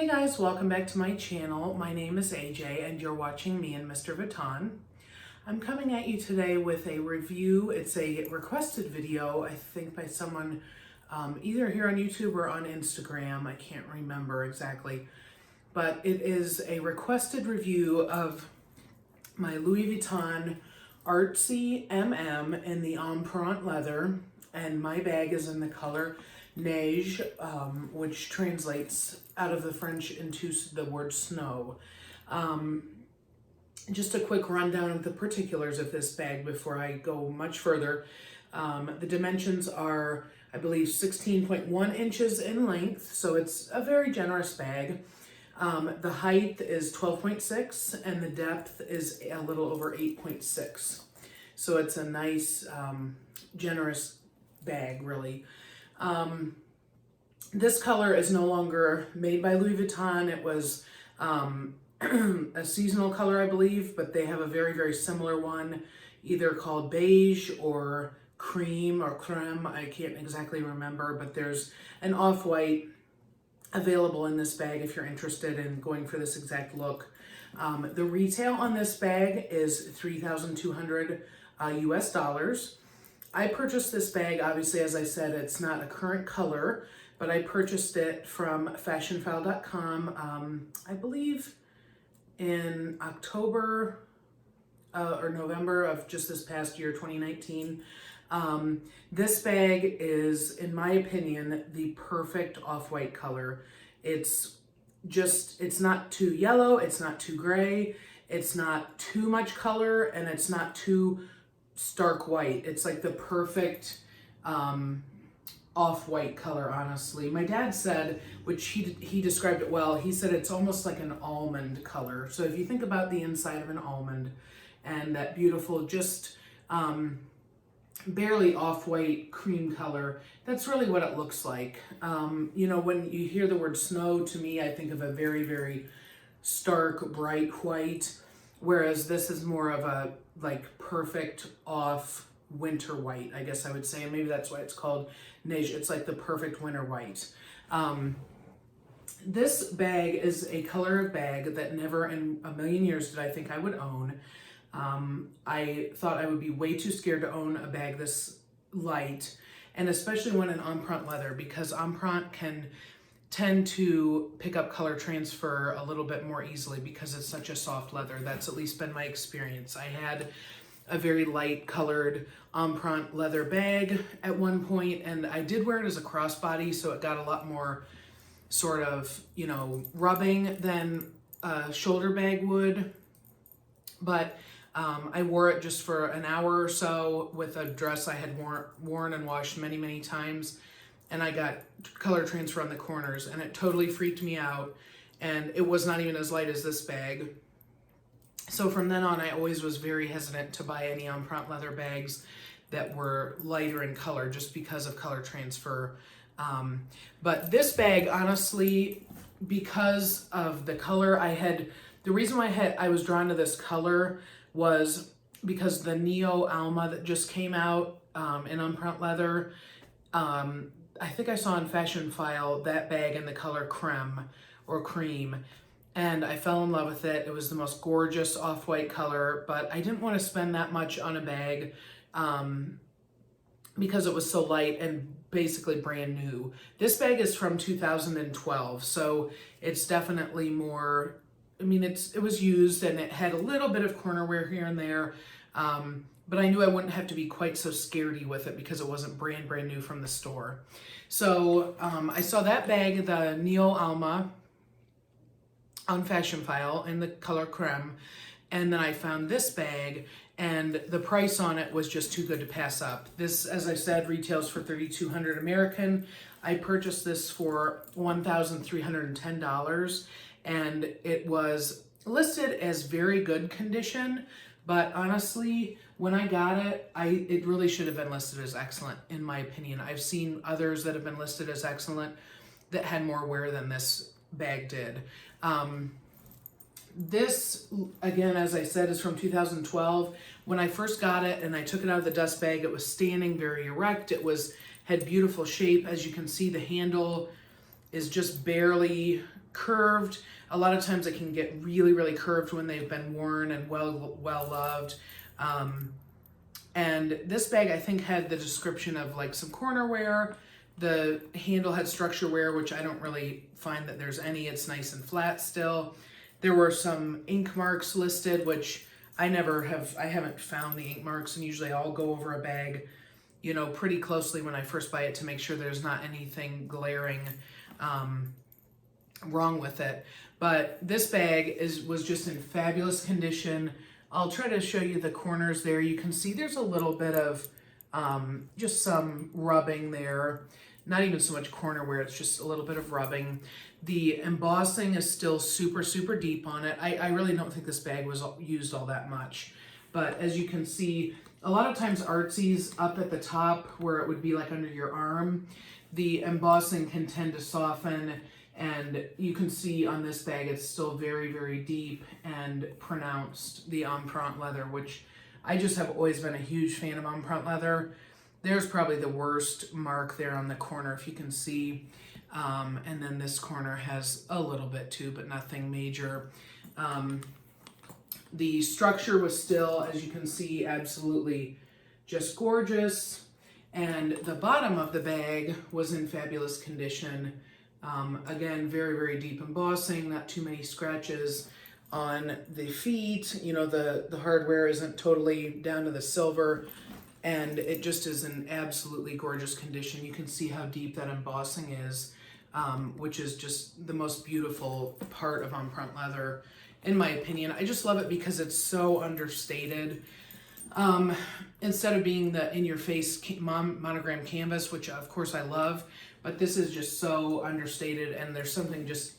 Hey guys, welcome back to my channel. My name is AJ and you're watching me and Mr. VUITTON. I'm coming at you today with a review. It's a requested video, I think by someone either here on YouTube or on Instagram. I can't remember exactly. But it is a requested review of my Louis Vuitton Artsy MM in the Empreinte leather. And my bag is in the color neige, which translates out of the French into the word snow. Just a quick rundown of the particulars of this bag before I go much further. The dimensions are, I believe, 16.1 inches in length, so it's a very generous bag. The height is 12.6 and the depth is a little over 8.6. So it's a nice, generous bag, really. This color is no longer made by Louis Vuitton. It was a seasonal color, I believe, but they have a very, very similar one, either called beige or cream or creme. I can't exactly remember, but there's an off-white available in this bag if you're interested in going for this exact look. The retail on this bag is $3,200 US dollars. I purchased this bag, obviously, as I said, it's not a current color, but I purchased it from fashionfile.com, I believe in October or November of just this past year, 2019. This bag is, in my opinion, the perfect off-white color. It's not too yellow, it's not too gray, it's not too much color, and it's not too stark white. It's like the perfect off-white color, honestly. My dad said, which he described it well, he said it's almost like an almond color. So if you think about the inside of an almond and that beautiful, just barely off-white cream color, that's really what it looks like. You know, when you hear the word snow, to me, I think of a very, very stark, bright white, whereas this is more of a like perfect off winter white, I guess I would say, and maybe that's why it's called neige. It's like the perfect winter white. This bag is a color of bag that never in a million years did I think I would own. I thought I would be way too scared to own a bag this light, and especially when in Empreinte leather, because Empreinte can tend to pick up color transfer a little bit more easily because it's such a soft leather. That's at least been my experience. I had a very light colored Empreinte leather bag at one point, and I did wear it as a crossbody, so it got a lot more sort of, you know, rubbing than a shoulder bag would. But I wore it just for an hour or so with a dress I had worn and washed many, many times. And I got color transfer on the corners, and it totally freaked me out. And it was not even as light as this bag. So from then on, I always was very hesitant to buy any Empreinte leather bags that were lighter in color just because of color transfer. But this bag, honestly, because of the color, the reason why I was drawn to this color was because the Neo Alma that just came out in Empreinte leather, I think I saw on Fashion File that bag in the color creme or cream, and I fell in love with it. It was the most gorgeous off-white color, but I didn't want to spend that much on a bag because it was so light and basically brand new. This bag is from 2012, so it's definitely more, I mean, it was used and it had a little bit of corner wear here and there, but I knew I wouldn't have to be quite so scaredy with it because it wasn't brand new from the store. So I saw that bag, the Neo Alma, on Fashion File in the color creme, and then I found this bag, and the price on it was just too good to pass up. This, as I said, retails for $3,200 American. I purchased this for $1,310, and it was listed as very good condition, but honestly, when I got it, it really should have been listed as excellent, in my opinion. I've seen others that have been listed as excellent that had more wear than this bag did. This, again, as I said, is from 2012. When I first got it and I took it out of the dust bag, it was standing very erect. Had beautiful shape. As you can see, the handle is just barely curved. A lot of times it can get really, really curved when they've been worn and well loved. And this bag, I think, had the description of like some corner wear. The handle had structure wear, which I don't really find that there's any. It's nice and flat still. There were some ink marks listed, which I haven't found the ink marks, and usually I'll go over a bag, you know, pretty closely when I first buy it to make sure there's not anything glaring wrong with it. But this bag was just in fabulous condition. I'll try to show you the corners there. You can see there's a little bit of just some rubbing there. Not even so much corner wear, it's just a little bit of rubbing. The embossing is still super, super deep on it. I really don't think this bag was used all that much. But as you can see, a lot of times Artsy's up at the top where it would be like under your arm, the embossing can tend to soften, and you can see on this bag it's still very, very deep and pronounced, the Empreinte leather, which I just have always been a huge fan of Empreinte leather. There's probably the worst mark there on the corner, if you can see. And then this corner has a little bit too, but nothing major. The structure was still, as you can see, absolutely just gorgeous. And the bottom of the bag was in fabulous condition. Again, very, very deep embossing, not too many scratches on the feet. You know, the hardware isn't totally down to the silver, and it just is in absolutely gorgeous condition. You can see how deep that embossing is, which is just the most beautiful part of Empreinte leather, in my opinion. I just love it because it's so understated. Instead of being the in-your-face monogram canvas, which of course I love, but this is just so understated, and there's something just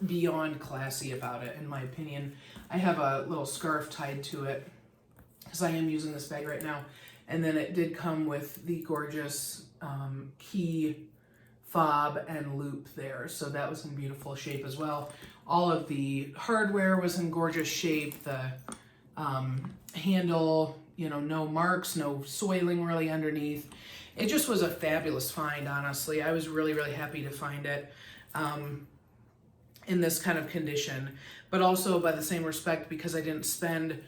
beyond classy about it, in my opinion. I have a little scarf tied to it because I am using this bag right now. And then it did come with the gorgeous key fob and loop there. So that was in beautiful shape as well. All of the hardware was in gorgeous shape. The handle, you know, no marks, no soiling really underneath. It just was a fabulous find, honestly. I was really, really happy to find it in this kind of condition. But also by the same respect, because I didn't spend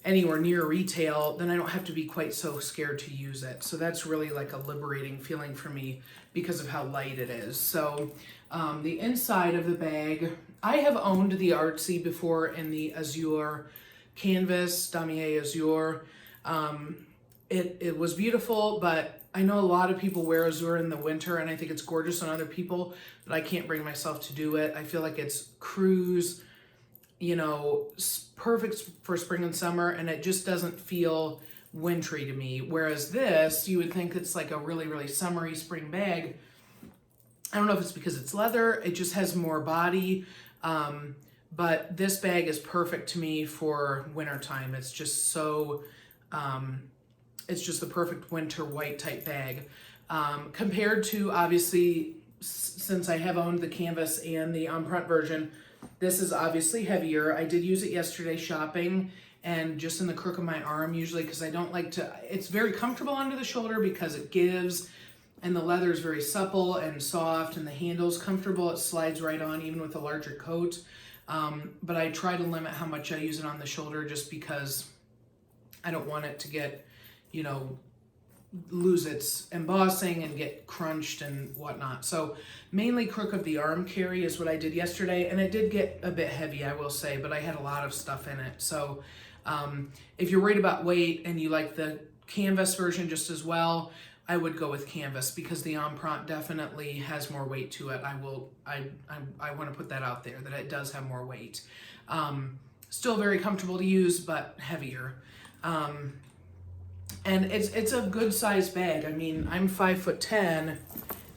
anywhere near retail, then I don't have to be quite so scared to use it. So that's really like a liberating feeling for me because of how light it is. So the inside of the bag, I have owned the Artsy before in the Azure canvas, Damier Azure. It was beautiful, but I know a lot of people wear Azure in the winter, and I think it's gorgeous on other people, but I can't bring myself to do it. I feel like it's cruise, you know, perfect for spring and summer, and it just doesn't feel wintry to me. Whereas this, you would think it's like a really, really summery spring bag. I don't know if it's because it's leather, it just has more body, but this bag is perfect to me for wintertime. It's just so, it's just the perfect winter white type bag. Compared to, obviously, since I have owned the canvas and the Empreinte version, this is obviously heavier. I did use it yesterday shopping, and just in the crook of my arm usually, because I don't like to, it's very comfortable under the shoulder because it gives, and the leather is very supple and soft, and the handle's comfortable. It slides right on even with a larger coat. But I try to limit how much I use it on the shoulder just because I don't want it to get, you know, lose its embossing and get crunched and whatnot. So mainly crook of the arm carry is what I did yesterday, and it did get a bit heavy, I will say, but I had a lot of stuff in it. So if you're worried about weight and you like the canvas version just as well, I would go with canvas because the Empreinte definitely has more weight to it. I want to put that out there, that it does have more weight. Still very comfortable to use, but heavier. And it's a good size bag. I mean, I'm 5'10",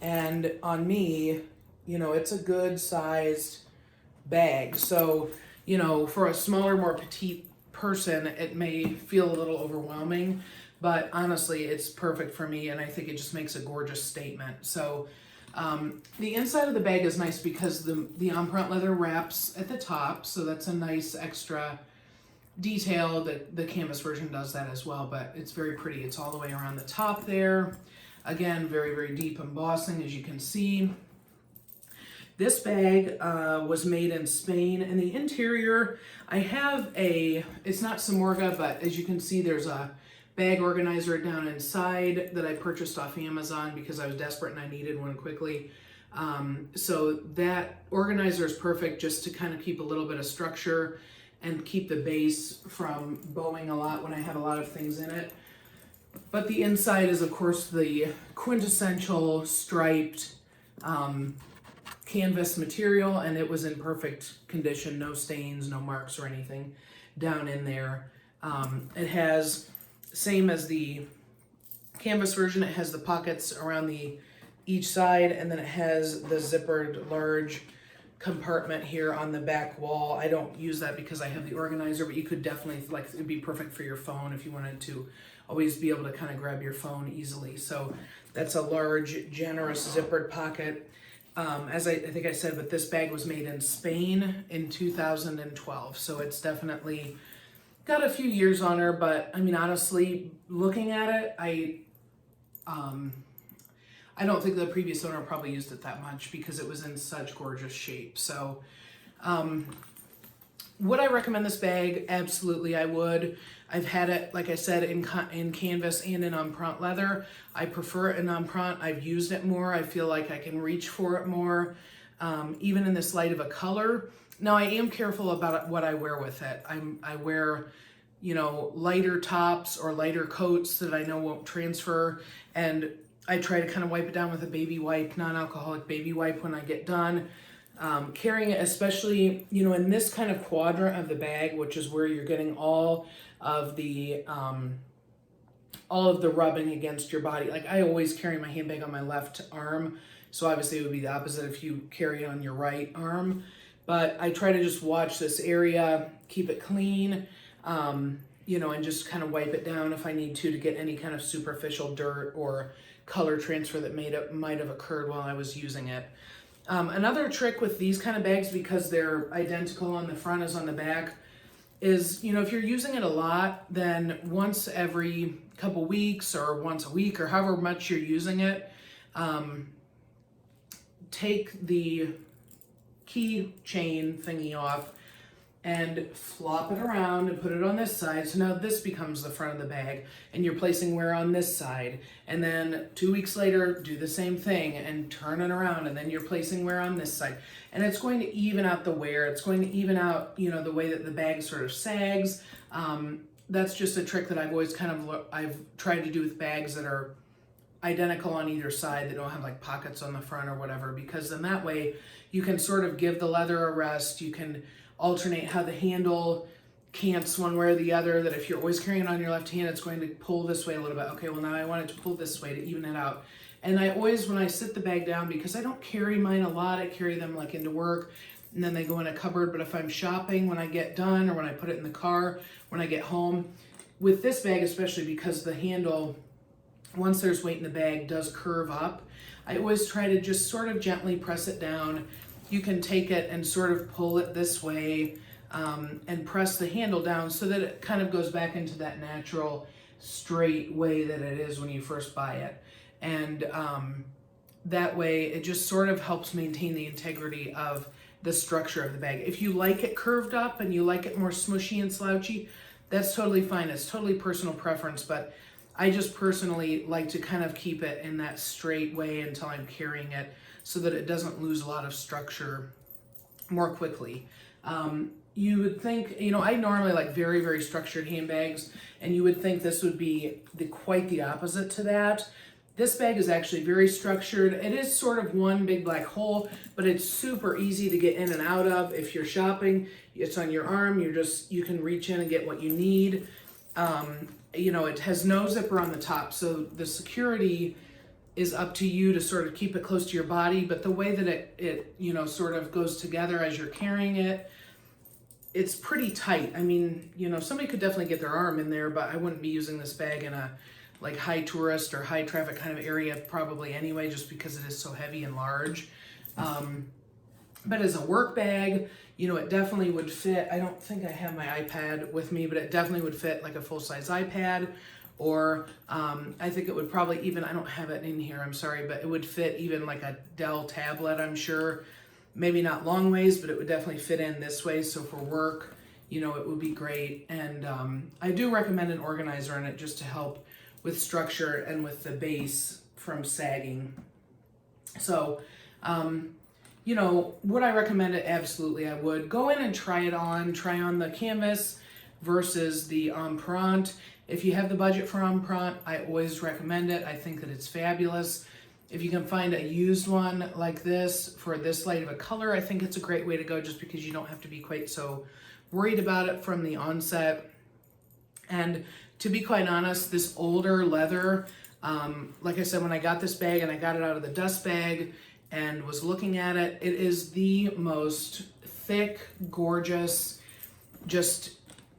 and on me, you know, it's a good sized bag. So, you know, for a smaller, more petite person, it may feel a little overwhelming, but honestly, it's perfect for me, and I think it just makes a gorgeous statement. So the inside of the bag is nice because the Empreinte leather wraps at the top, so that's a nice extra detail. The canvas version does that as well, but it's very pretty. It's all the way around the top there. Again, very, very deep embossing, as you can see. This bag was made in Spain, and the interior, I have it's not Samorga, but as you can see, there's a bag organizer down inside that I purchased off Amazon because I was desperate and I needed one quickly. So that organizer is perfect just to kind of keep a little bit of structure and keep the base from bowing a lot when I have a lot of things in it. But the inside is, of course, the quintessential striped canvas material, and it was in perfect condition, no stains, no marks or anything down in there. It has, same as the canvas version, it has the pockets around each side, and then it has the zippered large compartment here on the back wall. I don't use that because I have the organizer, but you could definitely, like, it'd be perfect for your phone if you wanted to always be able to kind of grab your phone easily. So that's a large, generous zippered pocket. As I think I said, but this bag was made in Spain in 2012, so it's definitely got a few years on her. But I mean, honestly, looking at it, I don't think the previous owner probably used it that much because it was in such gorgeous shape. So would I recommend this bag? Absolutely, I would. I've had it, like I said, in canvas and in Empreinte leather. I prefer it in Empreinte. I've used it more. I feel like I can reach for it more, even in this light of a color. Now, I am careful about what I wear with it. I wear, you know, lighter tops or lighter coats that I know won't transfer, and I try to kind of wipe it down with a baby wipe, non-alcoholic baby wipe when I get done. Carrying it, especially, you know, in this kind of quadrant of the bag, which is where you're getting all of the rubbing against your body. Like, I always carry my handbag on my left arm, so obviously it would be the opposite if you carry it on your right arm. But I try to just watch this area, keep it clean, you know, and just kind of wipe it down if I need to get any kind of superficial dirt or color transfer that might have occurred while I was using it. Another trick with these kind of bags, because they're identical on the front as on the back, is, you know, if you're using it a lot, then once every couple weeks or once a week or however much you're using it, take the key chain thingy off and flop it around and put it on this side. So now this becomes the front of the bag and you're placing wear on this side. And then 2 weeks later, do the same thing and turn it around, and then you're placing wear on this side. And it's going to even out the wear. It's going to even out, you know, the way that the bag sort of sags. That's just a trick that I've always I've tried to do with bags that are identical on either side, that don't have like pockets on the front or whatever, because then that way you can sort of give the leather a rest. You can alternate how the handle cants one way or the other, that if you're always carrying it on your left hand, it's going to pull this way a little bit. Okay, well, now I want it to pull this way to even it out. And I always, when I sit the bag down, because I don't carry mine a lot, I carry them like into work and then they go in a cupboard. But if I'm shopping, when I get done, or when I put it in the car, when I get home, with this bag especially, because the handle, once there's weight in the bag, does curve up, I always try to just sort of gently press it down. You can take it and sort of pull it this way, and press the handle down so that it kind of goes back into that natural straight way that it is when you first buy it. And that way it just sort of helps maintain the integrity of the structure of the bag. If you like it curved up and you like it more smushy and slouchy, that's totally fine. It's totally personal preference, but I just personally like to kind of keep it in that straight way until I'm carrying it, so that it doesn't lose a lot of structure more quickly. You would think, you know, I normally like very, very structured handbags, and you would think this would be quite the opposite to that. This bag is actually very structured. It is sort of one big black hole, but it's super easy to get in and out of. If you're shopping, it's on your arm. You can reach in and get what you need. You know, it has no zipper on the top, so the security is up to you to sort of keep it close to your body. But the way that it you know, sort of goes together as you're carrying it, it's pretty tight. I mean, you know, somebody could definitely get their arm in there, but I wouldn't be using this bag in a like high tourist or high traffic kind of area probably anyway, just because it is so heavy and large. But as a work bag, you know, it definitely would fit. I don't think I have my iPad with me, but it definitely would fit like a full-size iPad, or I think it would probably even, I don't have it in here, I'm sorry, but it would fit even like a Dell tablet, I'm sure. maybe not long ways, but it would definitely fit in this way. So for work, you know, it would be great. And I do recommend an organizer in it just to help with structure and with the base from sagging. So, you know, would I recommend it? Absolutely, I would. Go in and try on the canvas versus the Empreinte. If you have the budget for Empreinte, I always recommend it. I think that it's fabulous. If you can find a used one like this for this light of a color, I think it's a great way to go, just because you don't have to be quite so worried about it from the onset. And to be quite honest, this older leather, like I said, when I got this bag and I got it out of the dust bag and was looking at it, it is the most thick, gorgeous, just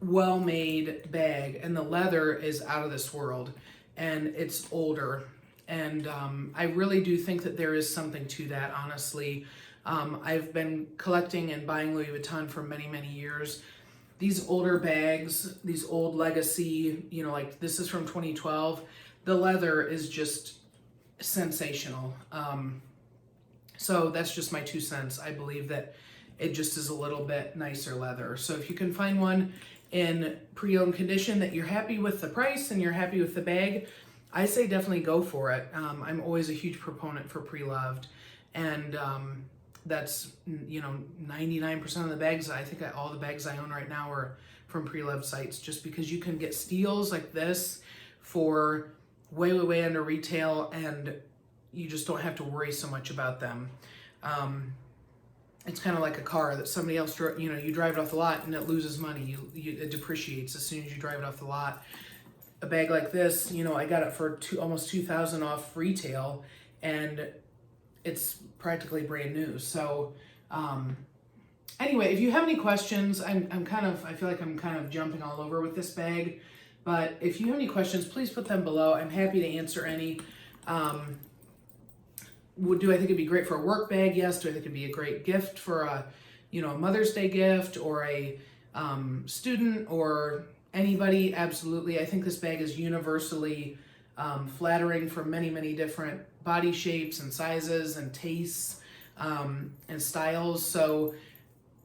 well-made bag, and the leather is out of this world, and it's older. And I really do think that there is something to that, honestly. I've been collecting and buying Louis Vuitton for many, many years. These older bags, these old legacy, you know, like this is from 2012, the leather is just sensational. So that's just my 2 cents. I believe that it just is a little bit nicer leather. So if you can find one in pre-owned condition that you're happy with the price and you're happy with the bag, I say definitely go for it. I'm always a huge proponent for pre-loved, and that's, you know, 99% of the bags, I think all the bags I own right now are from pre-loved sites, just because you can get steals like this for way, way, way under retail, and you just don't have to worry so much about them. It's kind of like a car that somebody else, you know, you drive it off the lot and it loses money. It depreciates as soon as you drive it off the lot. A bag like this, you know, I got it for almost $2,000 off retail, and it's practically brand new. So anyway, if you have any questions, I feel like I'm kind of jumping all over with this bag, but if you have any questions, please put them below. I'm happy to answer any. Do I think it'd be great for a work bag? Yes. Do I think it'd be a great gift for a, you know, a Mother's Day gift, or a student, or anybody? Absolutely. I think this bag is universally flattering for many, many different body shapes and sizes and tastes and styles. So,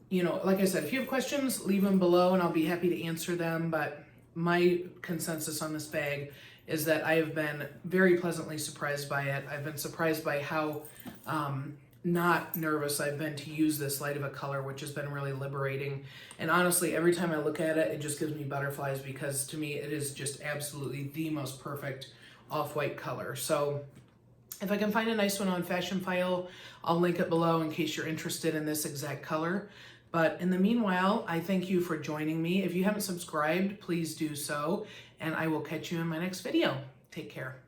you know, like I said, if you have questions, leave them below and I'll be happy to answer them. But my consensus on this bag is that I have been very pleasantly surprised by it. I've been surprised by how not nervous I've been to use this light of a color, which has been really liberating. And honestly, every time I look at it, it just gives me butterflies, because to me, it is just absolutely the most perfect off-white color. So if I can find a nice one on Fashion File, I'll link it below in case you're interested in this exact color. But in the meanwhile, I thank you for joining me. If you haven't subscribed, please do so, and I will catch you in my next video. Take care.